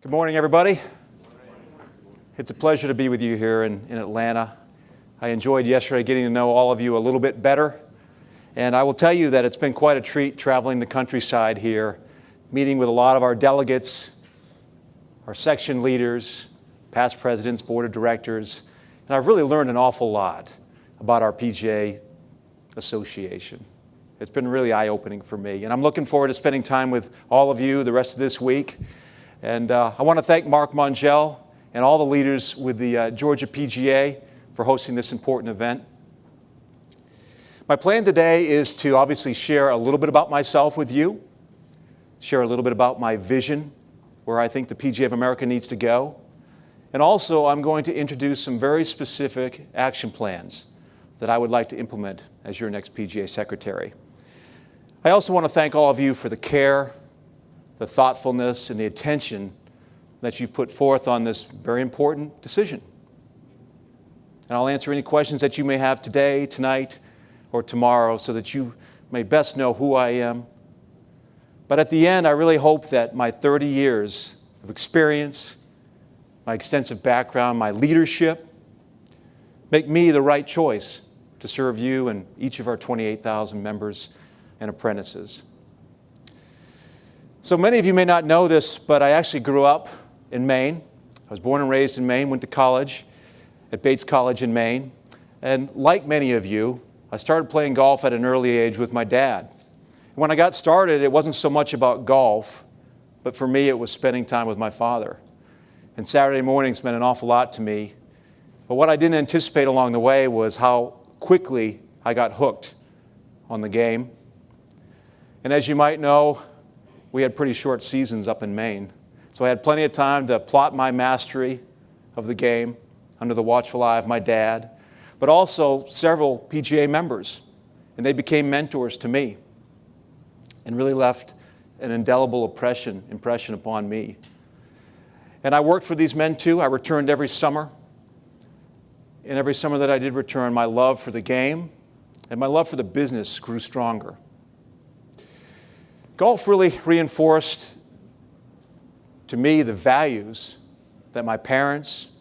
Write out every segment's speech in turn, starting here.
Good morning, everybody. It's a pleasure to be with you here in Atlanta. I enjoyed yesterday getting to know all of you a little bit better. And I will tell you that it's been quite a treat traveling the countryside here, meeting with a lot of our delegates, our section leaders, past presidents, board of directors. And I've really learned an awful lot about our PGA Association. It's been really eye-opening for me. And I'm looking forward to spending time with all of you the rest of this week. And I want to thank Mark Mongell and all the leaders with the Georgia PGA for hosting this important event. My plan today is to obviously share a little bit about myself with you, share a little bit about my vision, where I think the PGA of America needs to go. And also, I'm going to introduce some very specific action plans that I would like to implement as your next PGA secretary. I also want to thank all of you for the care, the thoughtfulness, and the attention that you've put forth on this very important decision. And I'll answer any questions that you may have today, tonight, or tomorrow so that you may best know who I am. But at the end, I really hope that my 30 years of experience, my extensive background, my leadership, make me the right choice to serve you and each of our 28,000 members and apprentices. So many of you may not know this, but I actually grew up in Maine. I was born and raised in Maine, went to college at Bates College in Maine. And like many of you, I started playing golf at an early age with my dad. When I got started, it wasn't so much about golf, but for me, it was spending time with my father. And Saturday mornings meant an awful lot to me. But what I didn't anticipate along the way was how quickly I got hooked on the game. And as you might know, we had pretty short seasons up in Maine. So I had plenty of time to plot my mastery of the game under the watchful eye of my dad, but also several PGA members. And they became mentors to me and really left an indelible impression upon me. And I worked for these men too. I returned every summer. And every summer that I did return, my love for the game and my love for the business grew stronger. Golf really reinforced to me the values that my parents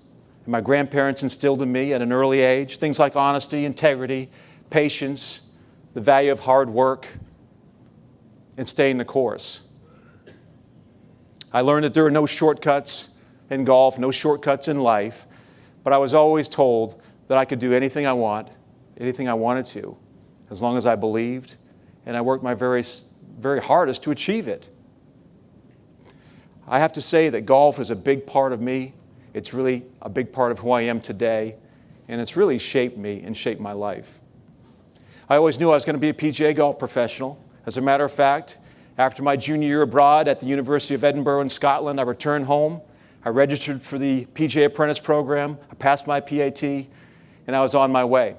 and my grandparents instilled in me at an early age, things like honesty, integrity, patience, the value of hard work, and staying the course. I learned that there are no shortcuts in golf, no shortcuts in life, but I was always told that I could do anything I wanted to, as long as I believed, and I worked my very hardest to achieve it. I have to say that golf is a big part of me. It's really a big part of who I am today, and it's really shaped me and shaped my life. I always knew I was going to be a PGA golf professional. As a matter of fact, after my junior year abroad at the University of Edinburgh in Scotland, I returned home. I registered for the PGA Apprentice Program. I passed my PAT, and I was on my way.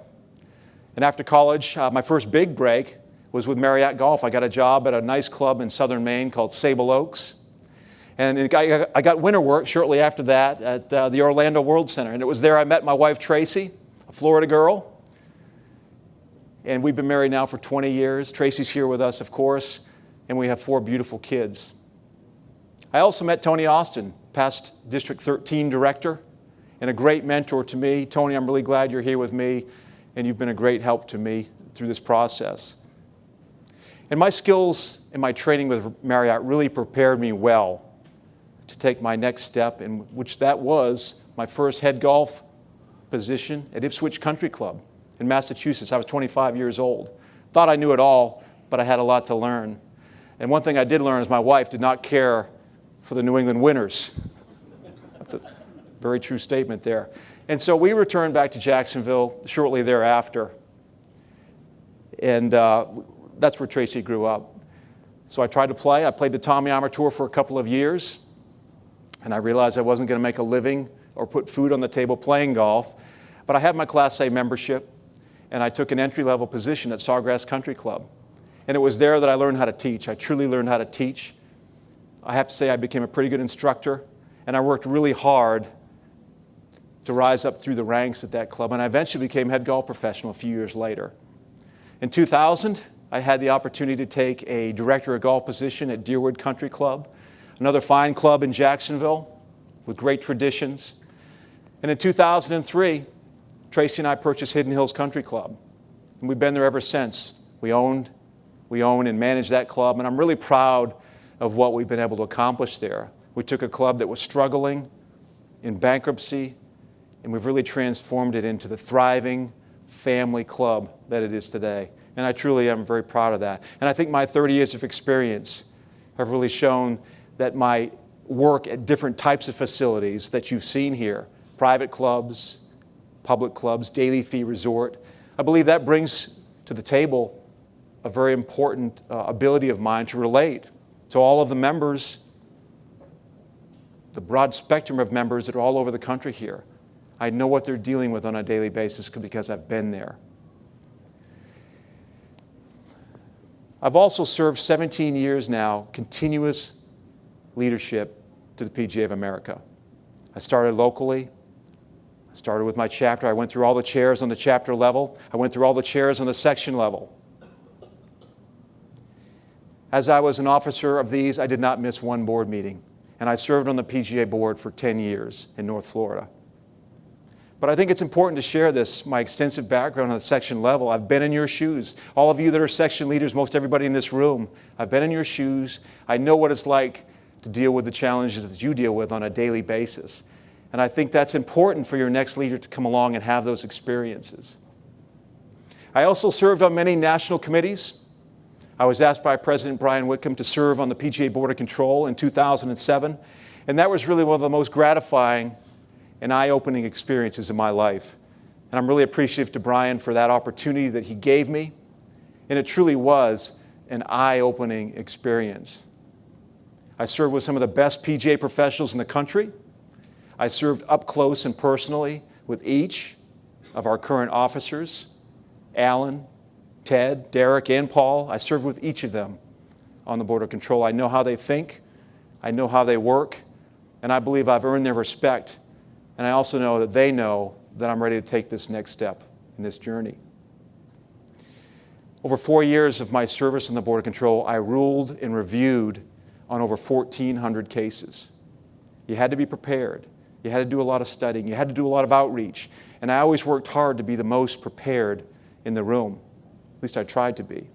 And after college, my first big break was with Marriott Golf. I got a job at a nice club in southern Maine called Sable Oaks. And I got winter work shortly after that at the Orlando World Center. And it was there I met my wife, Tracy, a Florida girl. And we've been married now for 20 years. Tracy's here with us, of course, and we have 4 beautiful kids. I also met Tony Austin, past District 13 director, and a great mentor to me. Tony, I'm really glad you're here with me, and you've been a great help to me through this process. And my skills and my training with Marriott really prepared me well to take my next step, in which that was my first head golf position at Ipswich Country Club in Massachusetts. I was 25 years old. Thought I knew it all, but I had a lot to learn. And one thing I did learn is my wife did not care for the New England winters. That's a very true statement there. And so we returned back to Jacksonville shortly thereafter. And that's where Tracy grew up. So I tried to play. I played the Tommy Armour Tour for a couple of years. And I realized I wasn't going to make a living or put food on the table playing golf. But I had my Class A membership, and I took an entry-level position at Sawgrass Country Club. And it was there that I learned how to teach. I truly learned how to teach. I have to say I became a pretty good instructor, and I worked really hard to rise up through the ranks at that club. And I eventually became head golf professional a few years later. In 2000, I had the opportunity to take a director of golf position at Deerwood Country Club, another fine club in Jacksonville. with great traditions. And in 2003, Tracy and I purchased Hidden Hills Country Club. And we've been there ever since. We own and manage that club, and I'm really proud of what we've been able to accomplish there. We took a club that was struggling, in bankruptcy, and we've really transformed it into the thriving family club that it is today. And I truly am very proud of that. And I think my 30 years of experience have really shown that my work at different types of facilities that you've seen here, private clubs, public clubs, daily fee resort, I believe that brings to the table a very important ability of mine to relate to all of the members, the broad spectrum of members that are all over the country here. I know what they're dealing with on a daily basis because I've been there. I've also served 17 years now, continuous leadership to the PGA of America. I started locally. I started with my chapter. I went through all the chairs on the chapter level. I went through all the chairs on the section level. As I was an officer of these, I did not miss one board meeting. And I served on the PGA board for 10 years in North Florida. But I think it's important to share this, my extensive background on the section level. I've been in your shoes. All of you that are section leaders, most everybody in this room, I've been in your shoes. I know what it's like to deal with the challenges that you deal with on a daily basis. And I think that's important for your next leader to come along and have those experiences. I also served on many national committees. I was asked by President Brian Whitcomb to serve on the PGA Board of Control in 2007, and that was really one of the most gratifying and eye-opening experiences in my life. And I'm really appreciative to Brian for that opportunity that he gave me, and it truly was an eye-opening experience. I served with some of the best PGA professionals in the country. I served up close and personally with each of our current officers, Alan, Ted, Derek, and Paul. I served with each of them on the Board of Control. I know how they think. I know how they work. And I believe I've earned their respect. And I also know that they know that I'm ready to take this next step in this journey. Over 4 years of my service on the Board of Control, I ruled and reviewed on over 1,400 cases. You had to be prepared. You had to do a lot of studying. You had to do a lot of outreach. And I always worked hard to be the most prepared in the room. At least I tried to be.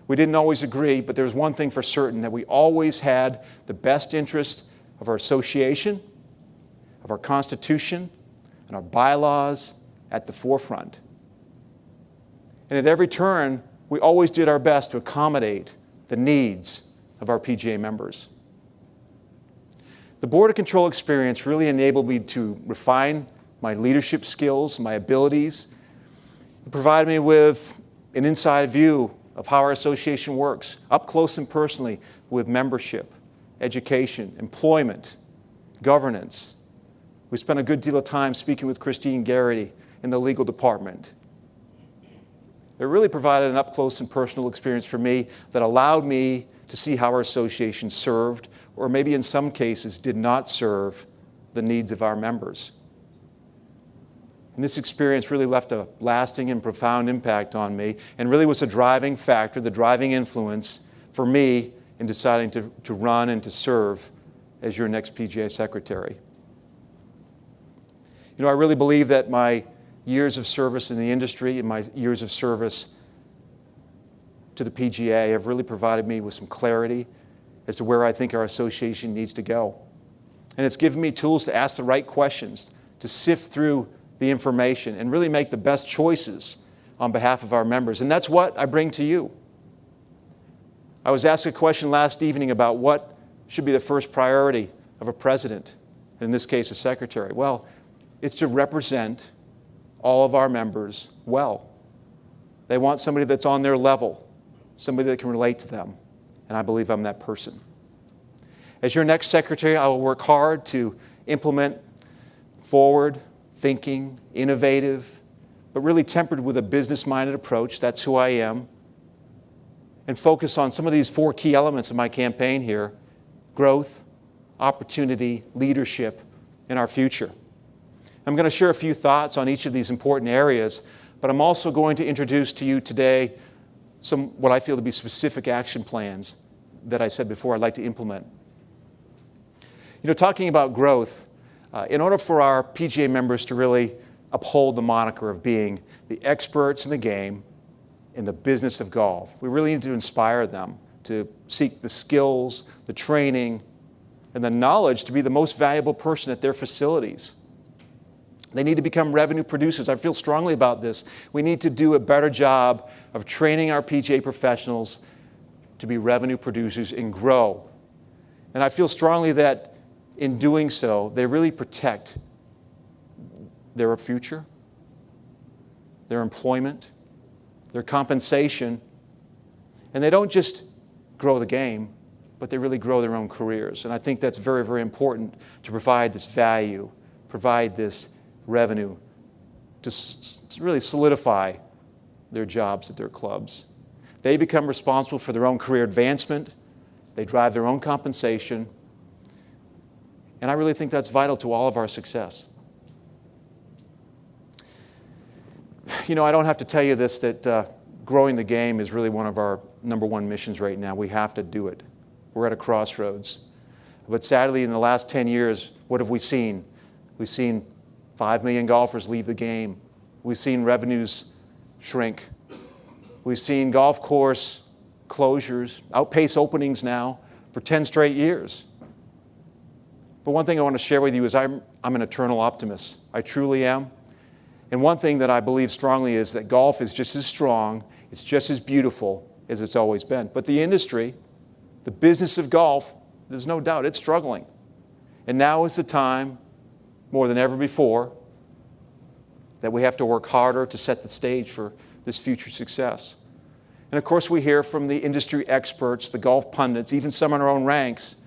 We didn't always agree, but there was one thing for certain, that we always had the best interest of our association, of our Constitution, and our bylaws at the forefront. And at every turn, we always did our best to accommodate the needs of our PGA members. The Board of Control experience really enabled me to refine my leadership skills, my abilities. It provided me with an inside view of how our association works, up close and personally with membership, education, employment, governance. We spent a good deal of time speaking with Christine Garrity in the legal department. It really provided an up close and personal experience for me that allowed me to see how our association served, or maybe in some cases did not serve the needs of our members. And this experience really left a lasting and profound impact on me, and really was a driving factor, the driving influence for me in deciding to run and to serve as your next PGA secretary. You know, I really believe that my years of service in the industry and my years of service to the PGA have really provided me with some clarity as to where I think our association needs to go. And it's given me tools to ask the right questions, to sift through the information and really make the best choices on behalf of our members. And that's what I bring to you. I was asked a question last evening about what should be the first priority of a president, in this case a secretary. Well, it's to represent all of our members well. They want somebody that's on their level, somebody that can relate to them, and I believe I'm that person. As your next secretary, I will work hard to implement forward thinking, innovative, but really tempered with a business-minded approach. That's who I am. And focus on some of these 4 key elements of my campaign here: growth, opportunity, leadership, and our future. I'm going to share a few thoughts on each of these important areas, but I'm also going to introduce to you today some what I feel to be specific action plans that I said before I'd like to implement. Talking about growth, in order for our PGA members to really uphold the moniker of being the experts in the game, in the business of golf, we really need to inspire them to seek the skills, the training, and the knowledge to be the most valuable person at their facilities. They need to become revenue producers. I feel strongly about this. We need to do a better job of training our PGA professionals to be revenue producers and grow. And I feel strongly that in doing so, they really protect their future, their employment, their compensation, and they don't just grow the game, but they really grow their own careers. And I think that's very, very important to provide this value, provide this revenue to really solidify their jobs at their clubs. They become responsible for their own career advancement. They drive their own compensation. And I really think that's vital to all of our success. I don't have to tell you this, that growing the game is really one of our number one missions right now. We have to do it. We're at a crossroads. But sadly, in the last 10 years, what have we seen? We've seen 5 million golfers leave the game. We've seen revenues shrink. We've seen golf course closures outpace openings now for 10 straight years. But one thing I want to share with you is I'm an eternal optimist. I truly am. And one thing that I believe strongly is that golf is just as strong, it's just as beautiful as it's always been. But the industry, the business of golf, there's no doubt it's struggling. And now is the time, more than ever before, that we have to work harder to set the stage for this future success. And of course, we hear from the industry experts, the golf pundits, even some in our own ranks,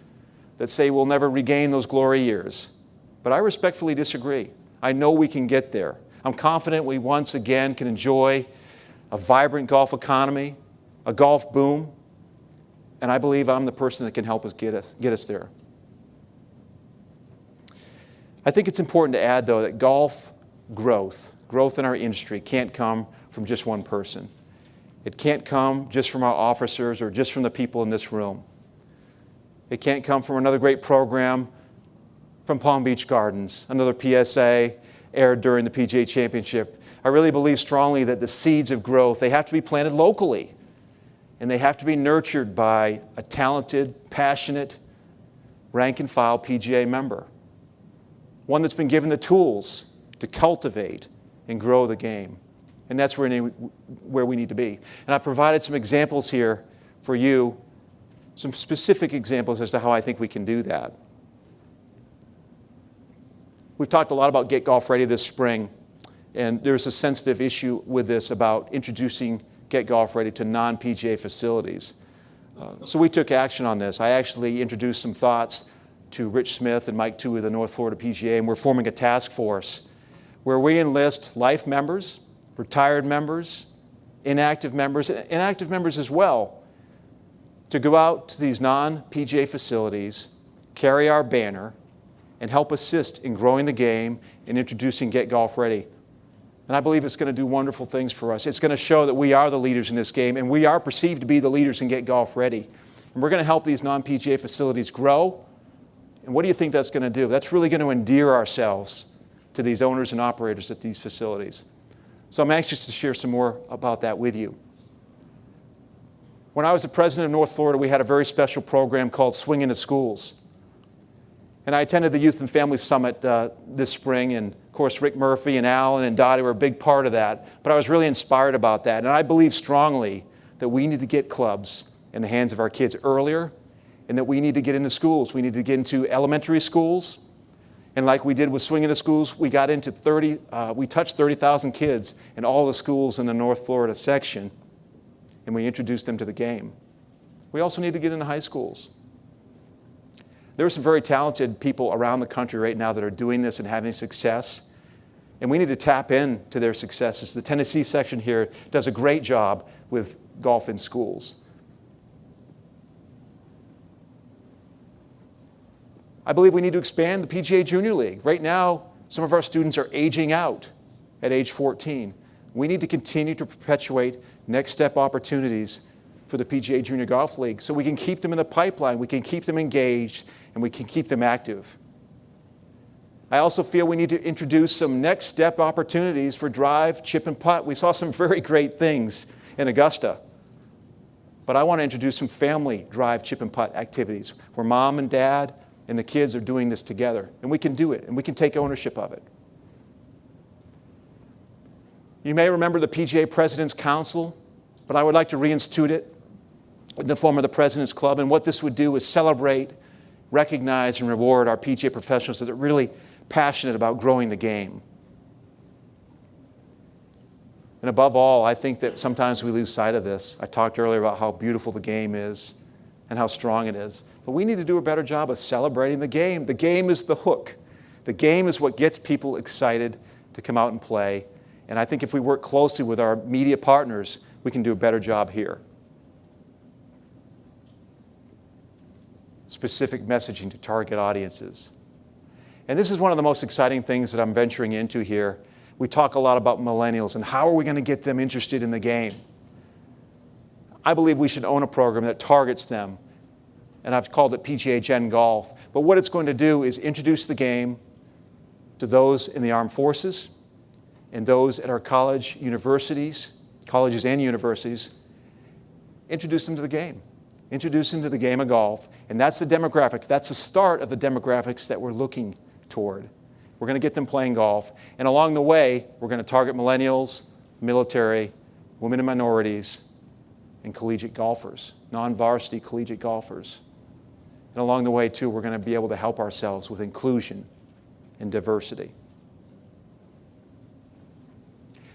that say we'll never regain those glory years. But I respectfully disagree. I know we can get there. I'm confident we once again can enjoy a vibrant golf economy, a golf boom, and I believe I'm the person that can help us get us there. I think it's important to add, though, that golf growth in our industry can't come from just one person. It can't come just from our officers or just from the people in this room. It can't come from another great program from Palm Beach Gardens, another PSA aired during the PGA Championship. I really believe strongly that the seeds of growth, they have to be planted locally, and they have to be nurtured by a talented, passionate, rank-and-file PGA member. One that's been given the tools to cultivate and grow the game. And that's where we need to be. And I've provided some examples here for you, some specific examples as to how I think we can do that. We've talked a lot about Get Golf Ready this spring, and there's a sensitive issue with this about introducing Get Golf Ready to non-PGA facilities. So we took action on this. I actually introduced some thoughts to Rich Smith and Mike Toohey of the North Florida PGA, and we're forming a task force where we enlist life members, retired members, inactive members as well, to go out to these non-PGA facilities, carry our banner, and help assist in growing the game and introducing Get Golf Ready. And I believe it's going to do wonderful things for us. It's going to show that we are the leaders in this game, and we are perceived to be the leaders in Get Golf Ready. And we're going to help these non-PGA facilities grow. And what do you think that's going to do? That's really going to endear ourselves to these owners and operators at these facilities. So I'm anxious to share some more about that with you. When I was the president of North Florida, we had a very special program called Swing into Schools. And I attended the Youth and Family Summit this spring, and of course Rick Murphy and Alan and Dottie were a big part of that. But I was really inspired about that. And I believe strongly that we need to get clubs in the hands of our kids earlier, and that we need to get into schools. We need to get into elementary schools. And like we did with Swing into Schools, we got into we touched 30,000 kids in all the schools in the North Florida section, and we introduced them to the game. We also need to get into high schools. There are some very talented people around the country right now that are doing this and having success, and we need to tap into their successes. The Tennessee section here does a great job with golf in schools. I believe we need to expand the PGA Junior League. Right now, some of our students are aging out at age 14. We need to continue to perpetuate next step opportunities for the PGA Junior Golf League so we can keep them in the pipeline, we can keep them engaged, and we can keep them active. I also feel we need to introduce some next step opportunities for drive, chip, and putt. We saw some very great things in Augusta. But I want to introduce some family drive, chip, and putt activities where mom and dad and the kids are doing this together. And we can do it, and we can take ownership of it. You may remember the PGA President's Council, but I would like to reinstitute it in the form of the President's Club. And what this would do is celebrate, recognize, and reward our PGA professionals that are really passionate about growing the game. And above all, I think that sometimes we lose sight of this. I talked earlier about how beautiful the game is and how strong it is. But we need to do a better job of celebrating the game. The game is the hook. The game is what gets people excited to come out and play. And I think if we work closely with our media partners, we can do a better job here. Specific messaging to target audiences. And this is one of the most exciting things that I'm venturing into here. We talk a lot about millennials and how are we going to get them interested in the game. I believe we should own a program that targets them, and I've called it PGA Gen Golf. But what it's going to do is introduce the game to those in the armed forces and those at our colleges and universities, introduce them to the game. Introduce them to the game of golf. And that's the demographics. That's the start of the demographics that we're looking toward. We're going to get them playing golf. And along the way, we're going to target millennials, military, women and minorities, and collegiate golfers, non-varsity collegiate golfers. And along the way, too, we're going to be able to help ourselves with inclusion and diversity.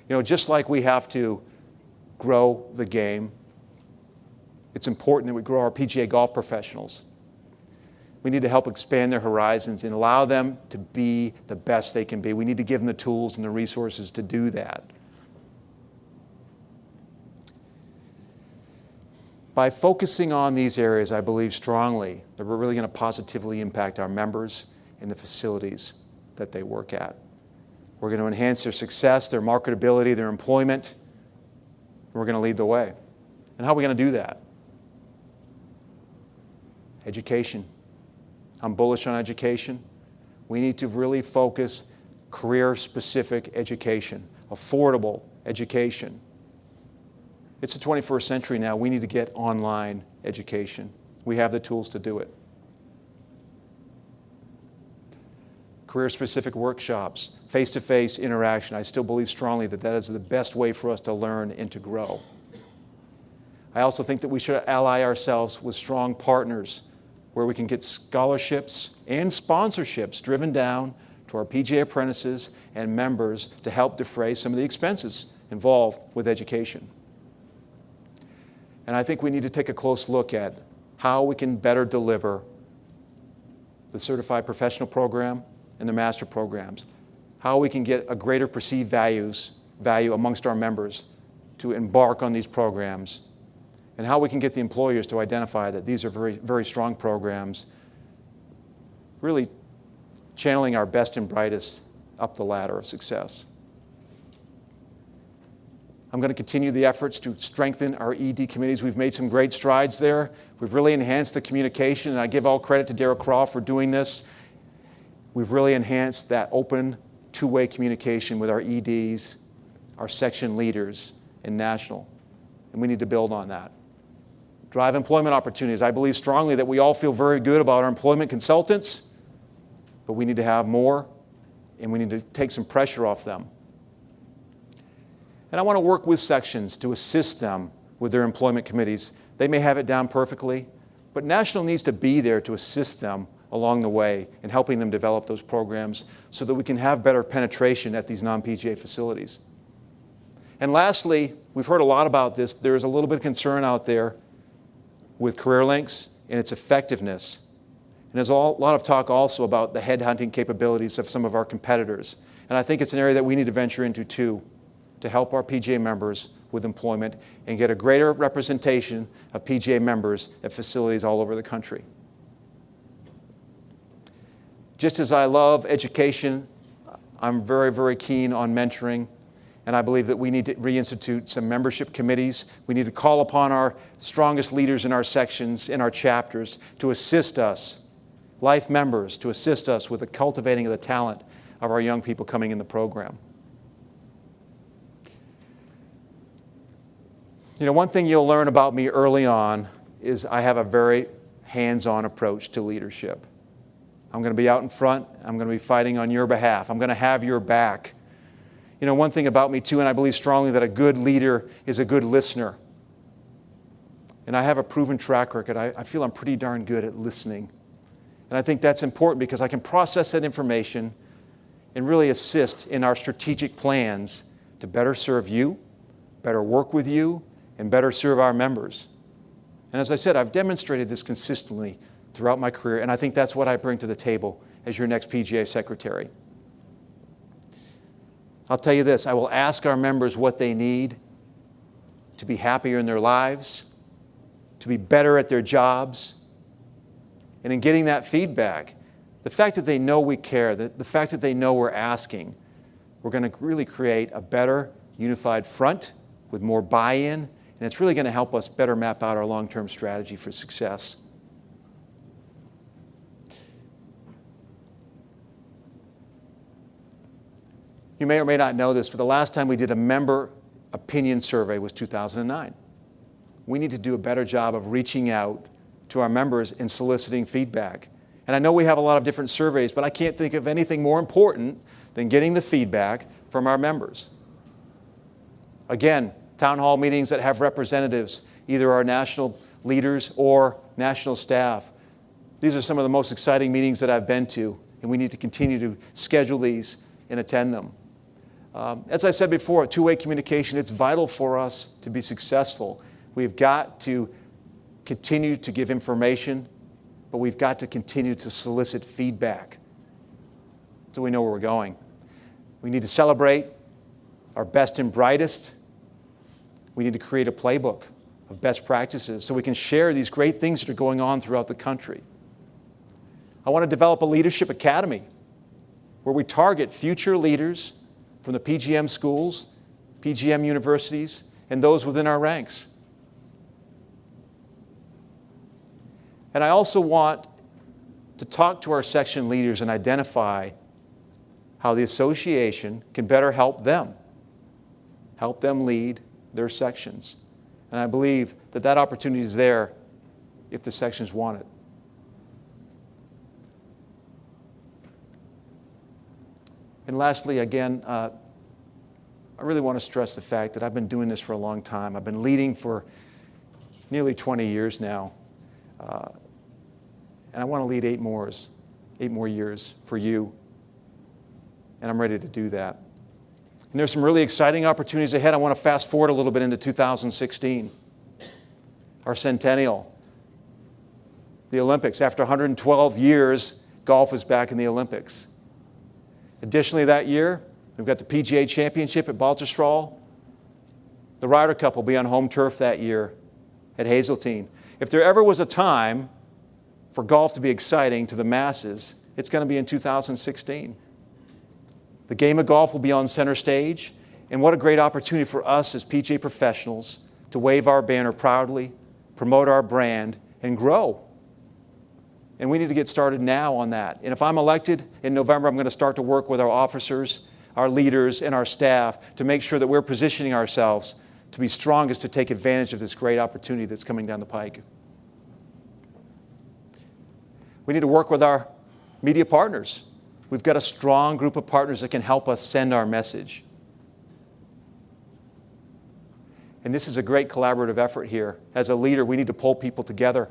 You know, just like we have to grow the game, it's important that we grow our PGA golf professionals. We need to help expand their horizons and allow them to be the best they can be. We need to give them the tools and the resources to do that. By focusing on these areas, I believe strongly that we're really going to positively impact our members and the facilities that they work at. We're going to enhance their success, their marketability, their employment. And we're going to lead the way. And how are we going to do that? Education. I'm bullish on education. We need to really focus career-specific education, affordable education. It's the 21st century now. We need to get online education. We have the tools to do it. Career-specific workshops, face-to-face interaction. I still believe strongly that that is the best way for us to learn and to grow. I also think that we should ally ourselves with strong partners where we can get scholarships and sponsorships driven down to our PGA apprentices and members to help defray some of the expenses involved with education. And I think we need to take a close look at how we can better deliver the certified professional program and the master programs, how we can get a greater perceived value amongst our members to embark on these programs, and how we can get the employers to identify that these are very, very strong programs, really channeling our best and brightest up the ladder of success. I'm going to continue the efforts to strengthen our ED committees. We've made some great strides there. We've really enhanced the communication, and I give all credit to Darryl Croft for doing this. We've really enhanced that open, two-way communication with our EDs, our section leaders, and national, and we need to build on that. Drive employment opportunities. I believe strongly that we all feel very good about our employment consultants, but we need to have more, and we need to take some pressure off them. And I want to work with sections to assist them with their employment committees. They may have it down perfectly, but National needs to be there to assist them along the way in helping them develop those programs so that we can have better penetration at these non-PGA facilities. And lastly, we've heard a lot about this. There's a little bit of concern out there with career links and its effectiveness. And there's a lot of talk also about the headhunting capabilities of some of our competitors. And I think it's an area that we need to venture into too, to help our PGA members with employment and get a greater representation of PGA members at facilities all over the country. Just as I love education, I'm very, very keen on mentoring. And I believe that we need to reinstitute some membership committees. We need to call upon our strongest leaders in our sections, in our chapters, to assist us life members to assist us with the cultivating of the talent of our young people coming in the program. You know, one thing you'll learn about me early on is I have a very hands-on approach to leadership. I'm going to be out in front. I'm going to be fighting on your behalf. I'm going to have your back. You know, one thing about me too, and I believe strongly that a good leader is a good listener. And I have a proven track record. I feel I'm pretty darn good at listening. And I think that's important because I can process that information and really assist in our strategic plans to better serve you, better work with you, and better serve our members. And as I said, I've demonstrated this consistently throughout my career, and I think that's what I bring to the table as your next PGA secretary. I'll tell you this, I will ask our members what they need to be happier in their lives, to be better at their jobs, and in getting that feedback, the fact that they know we care, the fact that they know we're asking, we're going to really create a better unified front with more buy-in, and it's really going to help us better map out our long-term strategy for success. You may or may not know this, but the last time we did a member opinion survey was 2009. We need to do a better job of reaching out to our members and soliciting feedback. And I know we have a lot of different surveys, but I can't think of anything more important than getting the feedback from our members. Again, town hall meetings that have representatives, either our national leaders or national staff. These are some of the most exciting meetings that I've been to, and we need to continue to schedule these and attend them. As I said before, two-way communication, it's vital for us to be successful. We've got to continue to give information, but we've got to continue to solicit feedback so we know where we're going. We need to celebrate our best and brightest. We need to create a playbook of best practices so we can share these great things that are going on throughout the country. I want to develop a leadership academy where we target future leaders from the PGM schools, PGM universities, and those within our ranks. And I also want to talk to our section leaders and identify how the association can better help them lead their sections. And I believe that that opportunity is there if the sections want it. And lastly, again, I really want to stress the fact that I've been doing this for a long time. I've been leading for nearly 20 years now. And I want to lead 8 more years for you. And I'm ready to do that. And there's some really exciting opportunities ahead. I want to fast forward a little bit into 2016. Our centennial. The Olympics. After 112 years, golf is back in the Olympics. Additionally, that year, we've got the PGA Championship at Baltusrol. The Ryder Cup will be on home turf that year at Hazeltine. If there ever was a time for golf to be exciting to the masses, it's going to be in 2016. The game of golf will be on center stage, and what a great opportunity for us as PGA professionals to wave our banner proudly, promote our brand, and grow. And we need to get started now on that. And if I'm elected in November, I'm going to start to work with our officers, our leaders, and our staff to make sure that we're positioning ourselves to be strongest to take advantage of this great opportunity that's coming down the pike. We need to work with our media partners. We've got a strong group of partners that can help us send our message. And this is a great collaborative effort here. As a leader, we need to pull people together.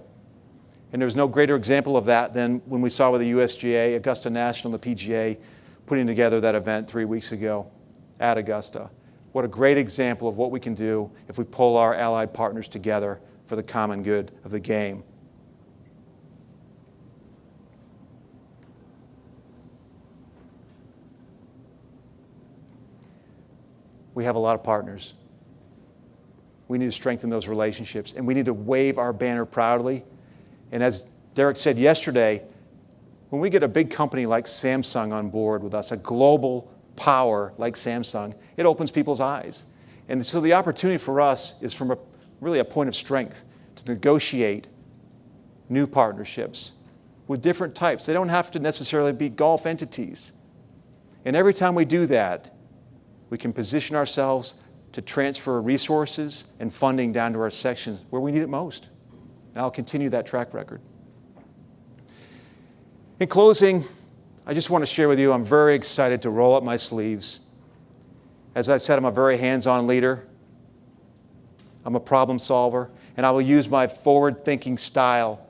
And there's no greater example of that than when we saw with the USGA, Augusta National, and the PGA putting together that event 3 weeks ago at Augusta. What a great example of what we can do if we pull our allied partners together for the common good of the game. We have a lot of partners. We need to strengthen those relationships, and we need to wave our banner proudly. And as Derek said yesterday, when we get a big company like Samsung on board with us, a global power like Samsung, it opens people's eyes. And so the opportunity for us is really a point of strength to negotiate new partnerships with different types. They don't have to necessarily be golf entities. And every time we do that, we can position ourselves to transfer resources and funding down to our sections where we need it most. And I'll continue that track record. In closing, I just want to share with you, I'm very excited to roll up my sleeves. As I said, I'm a very hands-on leader. I'm a problem solver, and I will use my forward-thinking style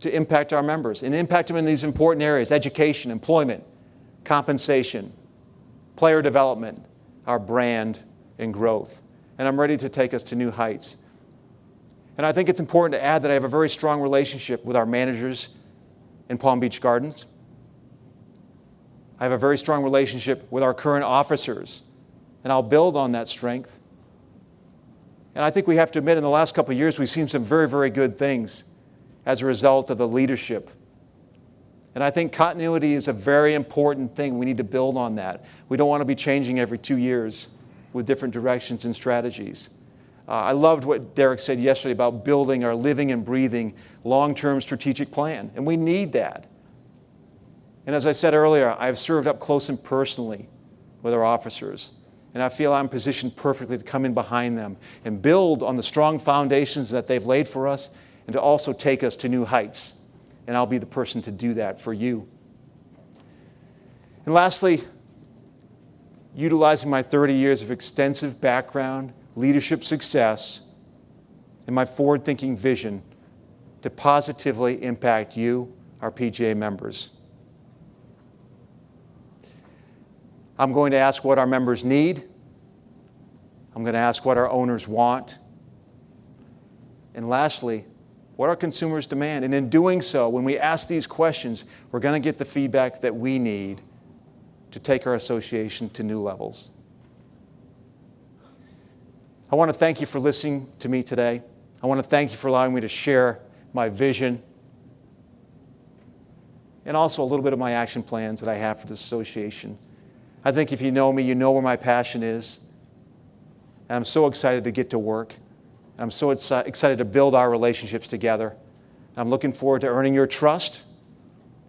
to impact our members and impact them in these important areas: education, employment, compensation, player development, our brand, and growth. And I'm ready to take us to new heights. And I think it's important to add that I have a very strong relationship with our managers in Palm Beach Gardens. I have a very strong relationship with our current officers, and I'll build on that strength. And I think we have to admit, in the last couple of years, we've seen some very, very good things as a result of the leadership. And I think continuity is a very important thing. We need to build on that. We don't want to be changing every 2 years with different directions and strategies. I loved what Derek said yesterday about building our living and breathing long-term strategic plan, and we need that. And as I said earlier, I've served up close and personally with our officers, and I feel I'm positioned perfectly to come in behind them and build on the strong foundations that they've laid for us and to also take us to new heights. And I'll be the person to do that for you. And lastly, utilizing my 30 years of extensive background, leadership success, and my forward-thinking vision to positively impact you, our PGA members. I'm going to ask what our members need. I'm going to ask what our owners want. And lastly, what our consumers demand. And in doing so, when we ask these questions, we're going to get the feedback that we need to take our association to new levels. I want to thank you for listening to me today. I want to thank you for allowing me to share my vision and also a little bit of my action plans that I have for this association. I think if you know me, you know where my passion is. And I'm so excited to get to work. I'm so excited to build our relationships together. I'm looking forward to earning your trust,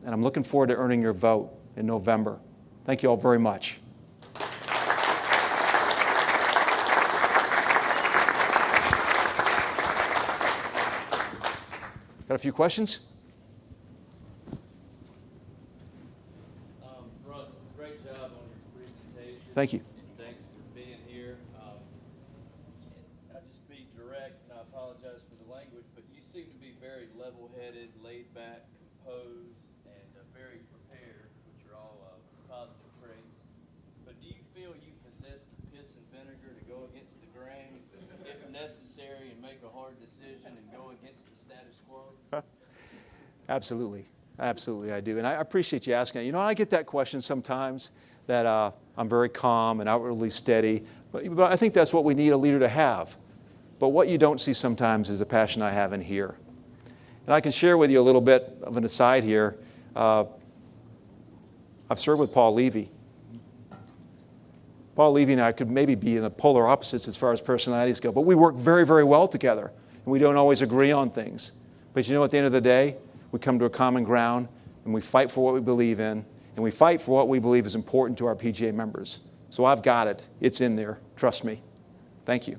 and I'm looking forward to earning your vote in November. Thank you all very much. Got a few questions? Russ, great job on your presentation. Thank you. And thanks for being here. I'll just be direct, and I apologize for the language, but you seem to be very level-headed, laid-back, composed, and very prepared, which are all positive traits. But do you feel you possess the piss and vinegar to go against the grain, if necessary, and make a hard decision and go against the status quo? Absolutely. Absolutely, I do. And I appreciate you asking it. You know, I get that question sometimes, that I'm very calm and outwardly steady. But I think that's what we need a leader to have. But what you don't see sometimes is the passion I have in here. And I can share with you a little bit of an aside here. I've served with Paul Levy. Paul Levy and I could maybe be in the polar opposites as far as personalities go, but we work very, very well together. And we don't always agree on things. But you know, at the end of the day, we come to a common ground, and we fight for what we believe in, and we fight for what we believe is important to our PGA members. So I've got it. It's in there. Trust me. Thank you.